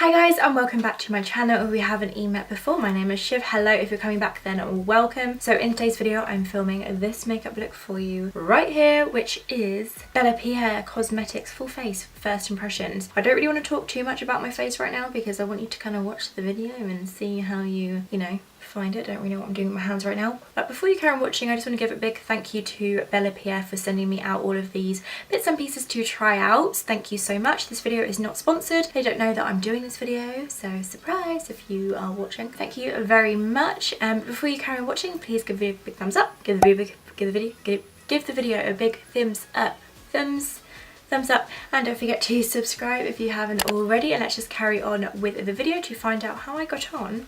Hi guys and welcome back to my channel. If we haven't met before, my name is Shiv. Hello, if you're coming back then welcome. So in today's video I'm filming this makeup look for you right here, which is Bellapierre Cosmetics full face first impressions. I don't really want to talk too much about my face right now because I want you to kind of watch the video and see how you know, find it. I don't really know what I'm doing with my hands right now. But before you carry on watching, I just want to give a big thank you to Bellapierre for sending me out all of these bits and pieces to try out. Thank you so much. This video is not sponsored. They don't know that I'm doing this video, so surprise if you are watching. Thank you very much. Before you carry on watching, please give the video a big thumbs up. Give the video a big thumbs up. Thumbs up, and don't forget to subscribe if you haven't already, and let's just carry on with the video to find out how I got on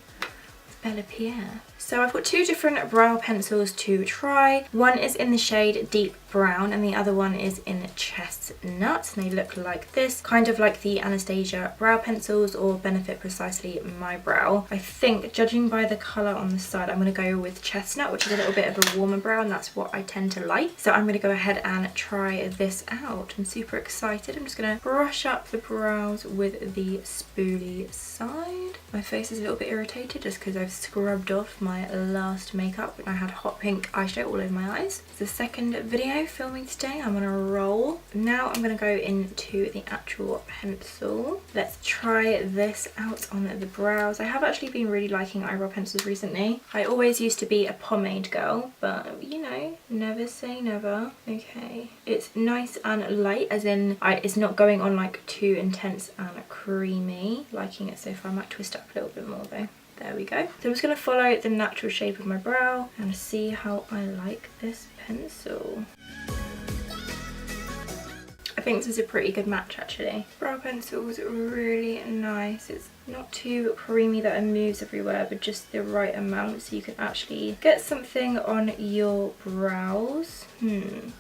Bellapierre. So I've got two different brow pencils to try. One is in the shade Deep Brown and the other one is in Chestnut, and they look like this, kind of like the Anastasia brow pencils or Benefit Precisely My Brow. I think, judging by the colour on the side, I'm going to go with Chestnut, which is a little bit of a warmer brow, and that's what I tend to like. So I'm going to go ahead and try this out. I'm super excited. I'm just going to brush up the brows with the spoolie side. My face is a little bit irritated just because I've scrubbed off my last makeup and I had hot pink eyeshadow all over my eyes. It's the second video filming today. I'm on a roll. Now I'm going to go into the actual pencil. Let's try this out on the brows. I have actually been really liking eyebrow pencils recently. I always used to be a pomade girl, but you know, never say never. Okay, it's nice and light, as in it's not going on like too intense and creamy. Liking it so far. I might twist up a little bit more though. There we go. So I'm just going to follow the natural shape of my brow and see how I like this pencil. I think this is a pretty good match actually. Brow pencil's really nice. It's not too creamy that it moves everywhere, but just the right amount so you can actually get something on your brows.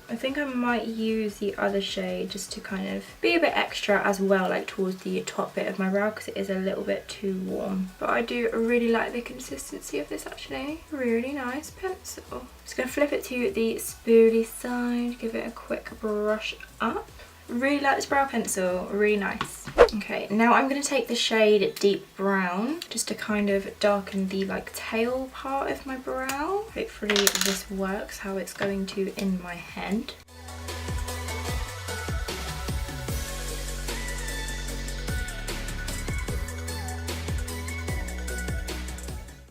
I think I might use the other shade just to kind of be a bit extra as well, like towards the top bit of my brow, because it is a little bit too warm. But I do really like the consistency of this actually. Really nice pencil. Just going to flip it to the spoolie side, give it a quick brush up. Really like this brow pencil, really nice. Okay, now I'm going to take the shade Deep Brown just to kind of darken the like tail part of my brow. Hopefully this works how it's going to in my head.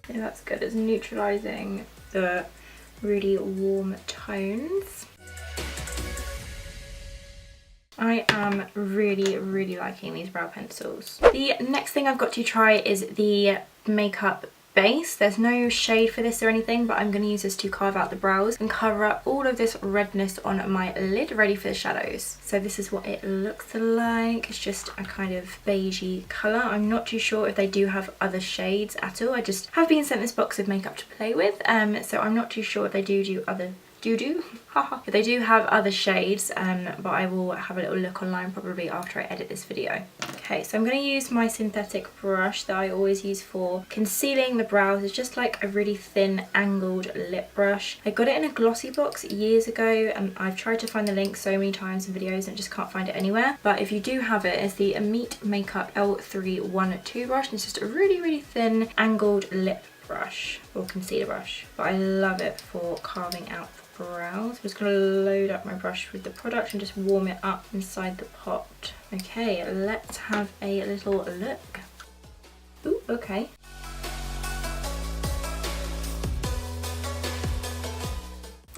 Yeah, that's good. It's neutralising the really warm tones. I am really liking these brow pencils. The next thing I've got to try is the makeup base. There's no shade for this or anything, but I'm going to use this to carve out the brows and cover up all of this redness on my lid, ready for the shadows. So this is what it looks like. It's just a kind of beigey colour. I'm not too sure if they do have other shades at all. I just have been sent this box of makeup to play with, so I'm not too sure if they do other but they do have other shades, but I will have a little look online probably after I edit this video. Okay, so I'm going to use my synthetic brush that I always use for concealing the brows. It's just like a really thin angled lip brush. I got it in a glossy box years ago and I've tried to find the link so many times in videos and just can't find it anywhere. But if you do have it, it's the Meet Makeup L312 brush, and it's just a really thin angled lip brush or concealer brush, but I love it for carving out brows. I'm just going to load up my brush with the product and just warm it up inside the pot. Okay, let's have a little look. Ooh, okay.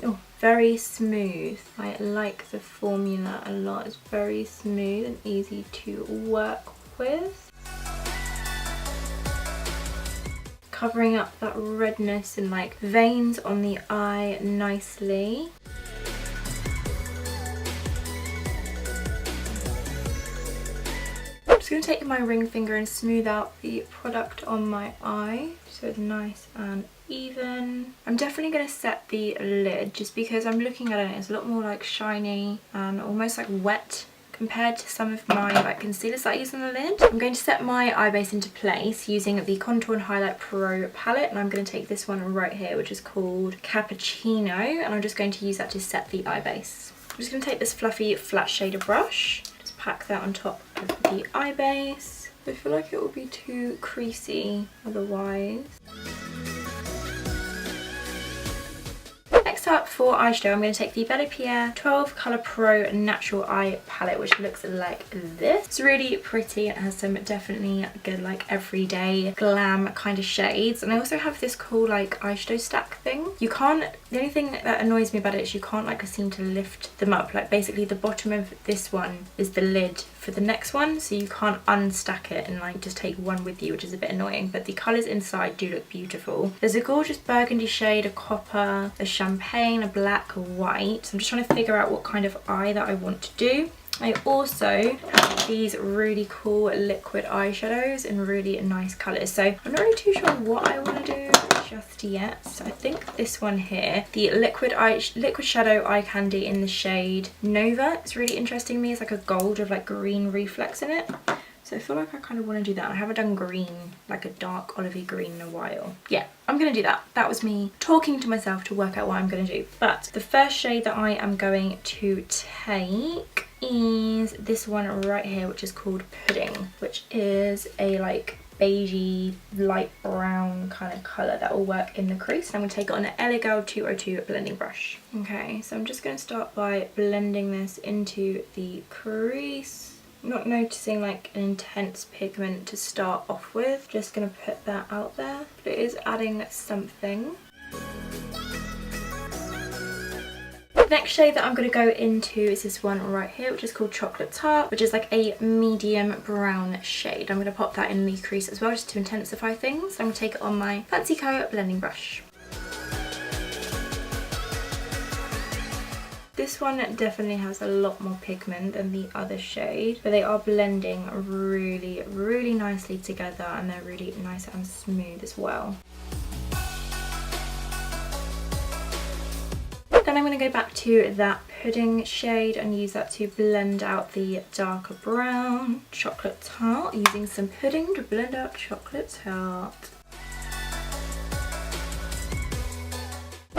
Oh, very smooth. I like the formula a lot. It's very smooth and easy to work with. Covering up that redness and like veins on the eye nicely. I'm just going to take my ring finger and smooth out the product on my eye so it's nice and even. I'm definitely going to set the lid just because I'm looking at it, it's a lot more like shiny and almost like wet compared to some of my like concealers that I use on the lid. I'm going to set my eye base into place using the Contour and Highlight Pro palette, and I'm going to take this one right here, which is called Cappuccino, and I'm just going to use that to set the eye base. I'm just going to take this fluffy flat shader brush, just pack that on top of the eye base. I feel like it will be too creasy otherwise. Next up for eyeshadow, I'm going to take the Bellapierre 12 Colour Pro Natural Eye Palette, which looks like this. It's really pretty and has some definitely good like everyday glam kind of shades. And I also have this cool like eyeshadow stack thing. You can't, the only thing that annoys me about it is you can't like seem to lift them up. Like basically the bottom of this one is the lid for the next one, so you can't unstack it and like just take one with you, which is a bit annoying, but the colours inside do look beautiful. There's a gorgeous burgundy shade, a copper, a champagne, a black, a white. So I'm just trying to figure out what kind of eye that I want to do. I also have these really cool liquid eyeshadows in really nice colours, so I'm not really too sure what I want to do just yet. So I think this one here, the liquid shadow eye candy in the shade Nova, it's really interesting to me. It's like a gold with like green reflex in it. So I feel like I kind of want to do that. I haven't done green, like a dark olivey green in a while. Yeah, I'm going to do that. That was me talking to myself to work out what I'm going to do. But the first shade that I am going to take is this one right here, which is called Pudding, which is a like beigey light brown kind of colour that will work in the crease. I'm going to take it on an Elegao 202 blending brush. Okay, so I'm just going to start by blending this into the crease. Not noticing like an intense pigment to start off with, just going to put that out there, but it is adding something. The next shade that I'm going to go into is this one right here, which is called Chocolate Tart, which is like a medium brown shade. I'm going to pop that in the crease as well just to intensify things. I'm going to take it on my Fancy Co blending brush. This one definitely has a lot more pigment than the other shade, but they are blending really, really nicely together, and they're really nice and smooth as well. Then I'm going to go back to that Pudding shade and use that to blend out the darker brown Chocolate Tart, using some pudding to blend out Chocolate Tart.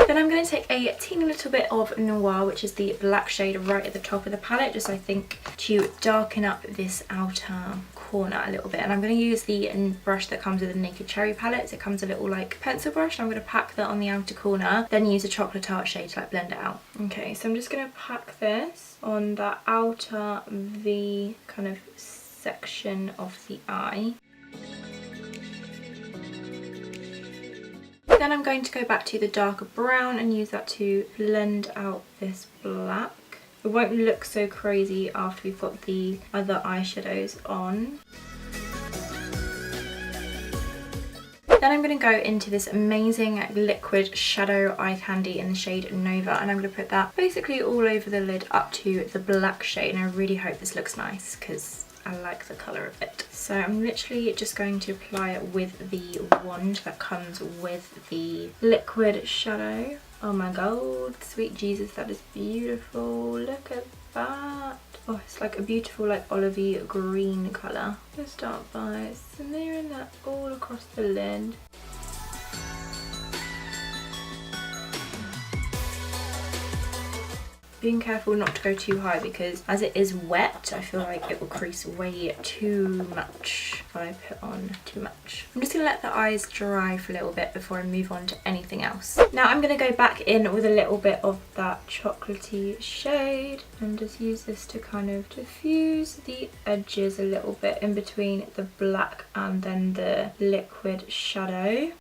Then I'm going to take a teeny little bit of Noir, which is the black shade right at the top of the palette, just I think to darken up this outer corner a little bit. And I'm going to use the brush that comes with the Naked Cherry palette. So it comes a little like pencil brush, and I'm going to pack that on the outer corner, then use a Chocolate Tart shade to like blend it out. Okay, so I'm just going to pack this on the outer V kind of section of the eye. Then I'm going to go back to the darker brown and use that to blend out this black. It won't look so crazy after we've got the other eyeshadows on. Then I'm going to go into this amazing liquid shadow eye candy in the shade Nova, and I'm going to put that basically all over the lid up to the black shade, and I really hope this looks nice because I like the colour of it. So I'm literally just going to apply it with the wand that comes with the liquid shadow. Oh my god, sweet Jesus, that is beautiful. Look at that. Oh, it's like a beautiful like olivey green colour. Let's start by smearing that all across the lid. Being careful not to go too high, because as it is wet, I feel like it will crease way too much if I put on too much. I'm just going to let the eyes dry for a little bit before I move on to anything else. Now I'm going to go back in with a little bit of that chocolatey shade and just use this to kind of diffuse the edges a little bit in between the black and then the liquid shadow.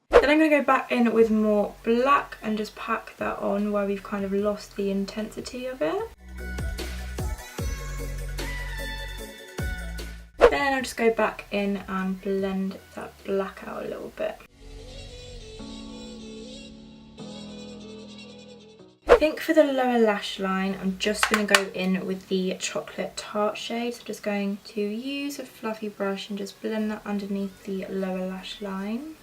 Then I'm going to go back in with more black and just pack that on where we've kind of lost the intensity of it. Then I'll just go back in and blend that black out a little bit. I think for the lower lash line, I'm just going to go in with the Chocolate Tart shade. So I'm just going to use a fluffy brush and just blend that underneath the lower lash line.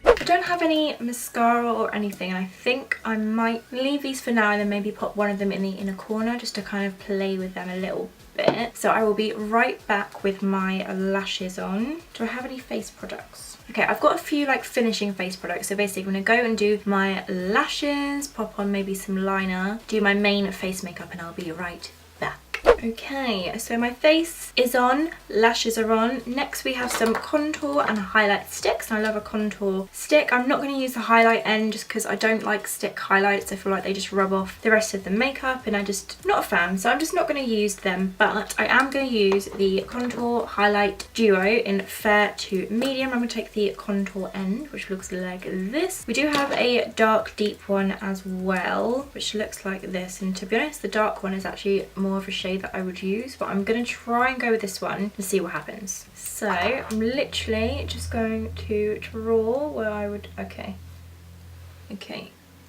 I don't have any mascara or anything, and I think I might leave these for now and then maybe pop one of them in the inner corner just to kind of play with them a little bit. So I will be right back with my lashes on. Do I have any face products? Okay, I've got a few like finishing face products. So basically I'm going to go and do my lashes, pop on maybe some liner, do my main face makeup, and I'll be right back. Okay, so my face is on, lashes are on. Next we have some contour and highlight sticks. I love a contour stick. I'm not going to use the highlight end just because I don't like stick highlights. I feel like they just rub off the rest of the makeup and I'm not a fan, so I'm just not going to use them. But I am going to use the contour highlight duo in fair to medium. I'm going to take the contour end, which looks like this. We do have a dark deep one as well, which looks like this, and to be honest the dark one is actually more of a shade that I would use, but I'm going to try and go with this one and see what happens. So I'm literally just going to draw where I would, okay,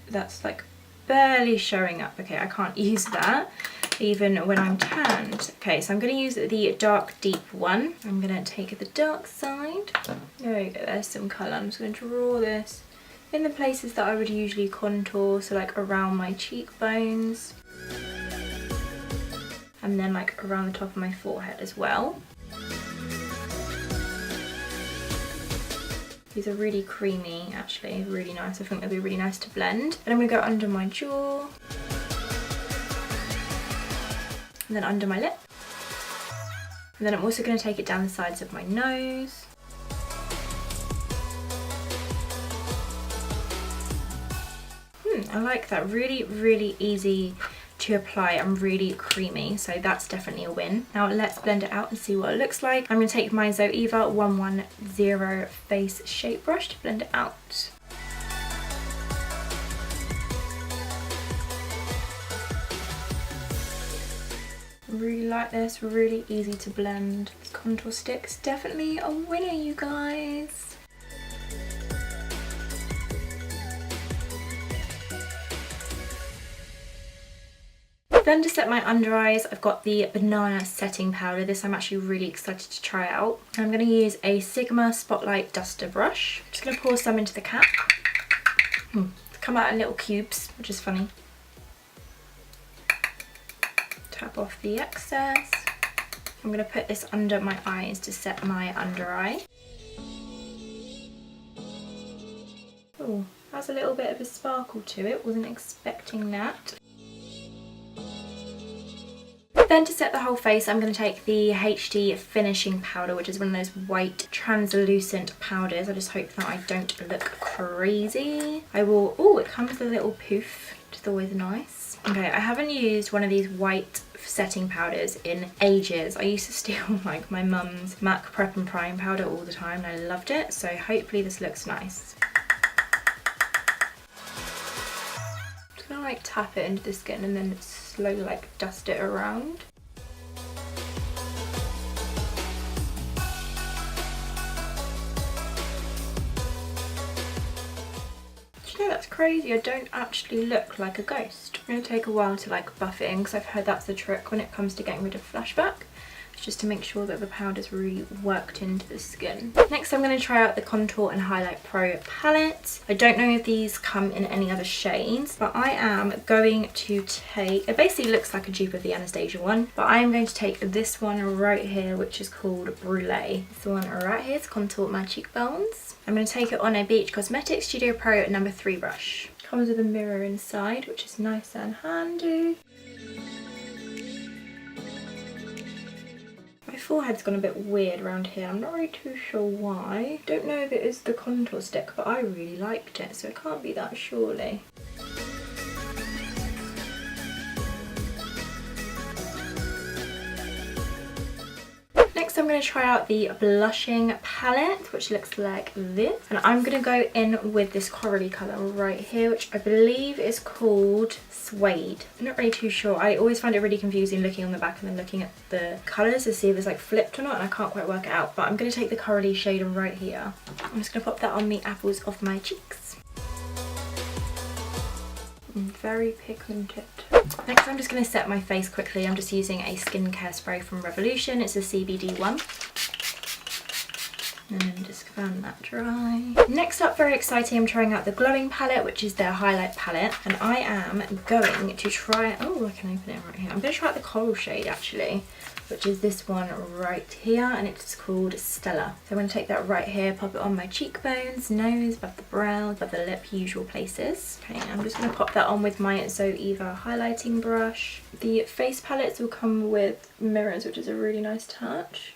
that's like barely showing up. Okay, I can't use that even when I'm tanned. Okay, so I'm going to use the dark deep one. I'm going to take the dark side. There we go, there's some colour. I'm just going to draw this in the places that I would usually contour, so like around my cheekbones, and then like around the top of my forehead as well. These are really creamy actually, really nice. I think they'll be really nice to blend. And I'm going to go under my jaw, and then under my lip. And then I'm also going to take it down the sides of my nose. I like that, really easy to apply and really creamy, so that's definitely a win. Now let's blend it out and see what it looks like. I'm going to take my Zoeva 110 face shape brush to blend it out. Really like this, really easy to blend. This contour stick's definitely a winner, you guys. Then to set my under eyes, I've got the banana setting powder. This I'm actually really excited to try out. I'm going to use a Sigma Spotlight Duster brush. I'm just going to pour some into the cap. It's come out in little cubes, which is funny. Tap off the excess. I'm going to put this under my eyes to set my under eye. Oh, has a little bit of a sparkle to it. Wasn't expecting that. Then to set the whole face, I'm going to take the HD finishing powder, which is one of those white translucent powders. I just hope that I don't look crazy. I will, oh, it comes with a little poof, which is always nice. Okay, I haven't used one of these white setting powders in ages. I used to steal like my mum's MAC Prep and Prime powder all the time and I loved it, so hopefully this looks nice. Just gonna like tap it into the skin and then slowly like dust it around. Do you know, that's crazy, I don't actually look like a ghost. It's going to take a while to like buff it in because I've heard that's the trick when it comes to getting rid of flashback. Just to make sure that the powder's really worked into the skin. Next I'm going to try out the Contour and Highlight Pro palette. I don't know if these come in any other shades, but I am going to take, it basically looks like a dupe of the Anastasia one, but I am going to take this one right here, which is called Brûlée. This one right here to contour my cheekbones. I'm going to take it on a Bellapierre Cosmetics Studio Pro number 3 brush. Comes with a mirror inside, which is nice and handy. My forehead's gone a bit weird around here. I'm not really too sure why. Don't know if it is the contour stick, but I really liked it, so it can't be that surely. Next I'm going to try out the blushing palette, which looks like this. And I'm going to go in with this corally colour right here, which I believe is called Suede. I'm not really too sure. I always find it really confusing looking on the back and then looking at the colours to see if it's like flipped or not, and I can't quite work it out. But I'm going to take the corally shade right here. I'm just going to pop that on the apples of my cheeks. Very pigmented. Next I'm just going to set my face quickly. I'm just using a skincare spray from Revolution. It's a CBD one. And then just fan that dry. Next up, very exciting, I'm trying out the glowing palette, which is their highlight palette. And I am going to try, oh I can open it right here. I'm going to try out the coral shade actually. which is this one right here, and it's called Stella. So I'm going to take that right here, pop it on my cheekbones, nose, above the brow, above the lip, usual places. Okay, I'm just going to pop that on with my Zoeva highlighting brush. The face palettes will come with mirrors, which is a really nice touch.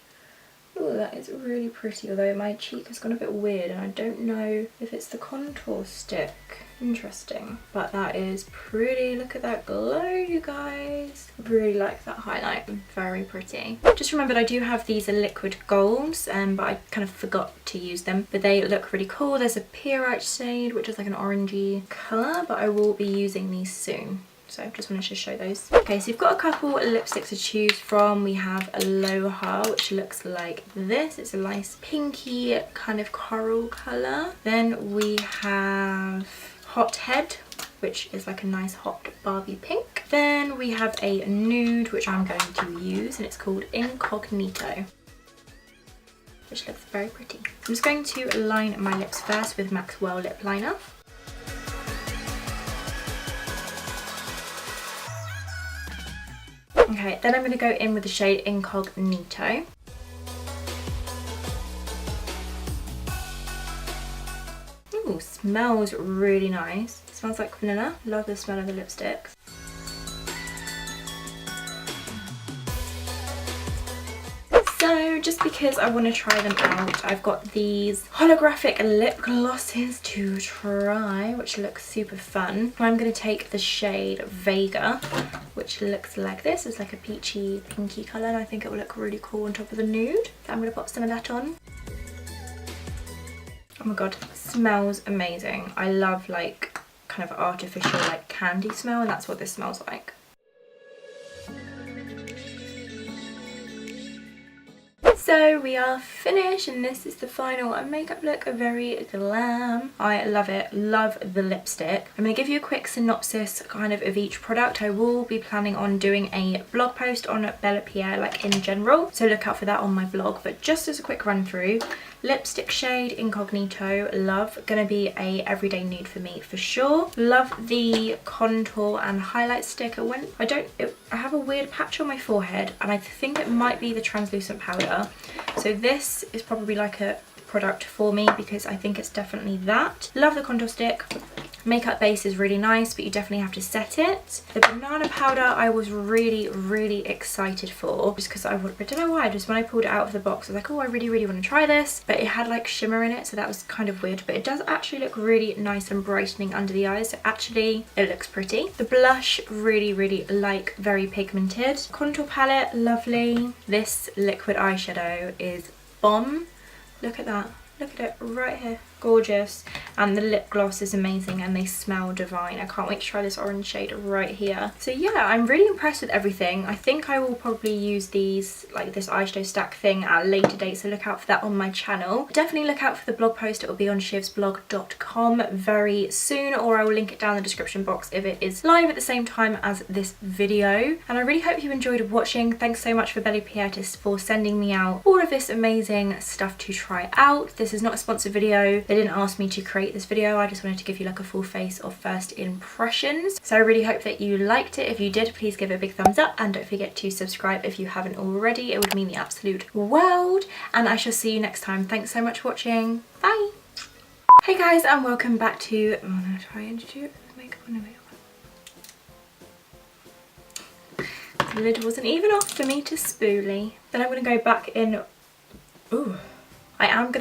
Oh, that is really pretty, although my cheek has gone a bit weird and I don't know if it's the contour stick. Interesting. But that is pretty. Look at that glow, you guys. I really like that highlight. Very pretty. Just remembered I do have these liquid golds, but I kind of forgot to use them. But they look really cool. There's a Pierrite shade, which is like an orangey colour, but I will be using these soon. So just wanted to show those. Okay, so you've got a couple lipsticks to choose from. We have Aloha, which looks like this. It's a nice pinky kind of coral colour. Then we have Hot Head, which is like a nice hot Barbie pink. Then we have a nude, which I'm going to use, and it's called Incognito, which looks very pretty. I'm just going to line my lips first with Maxwell lip liner. Okay, then I'm going to go in with the shade Incognito. Ooh, smells really nice. It smells like vanilla. Love the smell of the lipsticks. So just because I want to try them out, I've got these holographic lip glosses to try, which looks super fun. I'm going to take the shade Vega, which looks like this. It's like a peachy pinky colour, and I think it will look really cool on top of the nude. So I'm going to pop some of that on. Oh my god, smells amazing. I love like kind of artificial like candy smell, and that's what this smells like. So we are finished, and this is the final makeup look. Very glam. I love it. Love the lipstick. I'm going to give you a quick synopsis kind of each product. I will be planning on doing a blog post on Bellapierre like in general, so look out for that on my blog. But just as a quick run through, lipstick shade Incognito, love. Gonna be a everyday nude for me for sure. Love the contour and highlight stick. I have a weird patch on my forehead, and I think it might be the translucent powder. So this is probably like a product for me because I think it's definitely that. Love the contour stick. Makeup base is really nice, but you definitely have to set it. The banana powder I was really excited for, just because I don't know why, just when I pulled it out of the box I was like, oh, I really want to try this, but it had like shimmer in it, so that was kind of weird. But it does actually look really nice and brightening under the eyes, so actually it looks pretty. The blush, really like, very pigmented. Contour palette, lovely. This liquid eyeshadow is bomb. Look at that. Look at it right here. Gorgeous. And the lip gloss is amazing, and they smell divine. I can't wait to try this orange shade right here. So yeah, I'm really impressed with everything. I think I will probably use these, like this eyeshadow stack thing, at a later date, so look out for that on my channel. Definitely look out for the blog post. It will be on shivsblog.com very soon, or I will link it down in the description box if it is live at the same time as this video. And I really hope you enjoyed watching. Thanks so much for Bellapierre for sending me out all of this amazing stuff to try out. This is not a sponsored video. They didn't ask me to create this video. I just wanted to give you like a full face of first impressions. So I really hope that you liked it. If you did, please give it a big thumbs up, and don't forget to subscribe if you haven't already. It would mean the absolute world, and I shall see you next time. Thanks so much for watching. Bye. Hey guys, and welcome back to, I'm gonna try and do makeup on a makeup. The lid wasn't even off for me to spoolie. Then I'm gonna go back in. Ooh, I am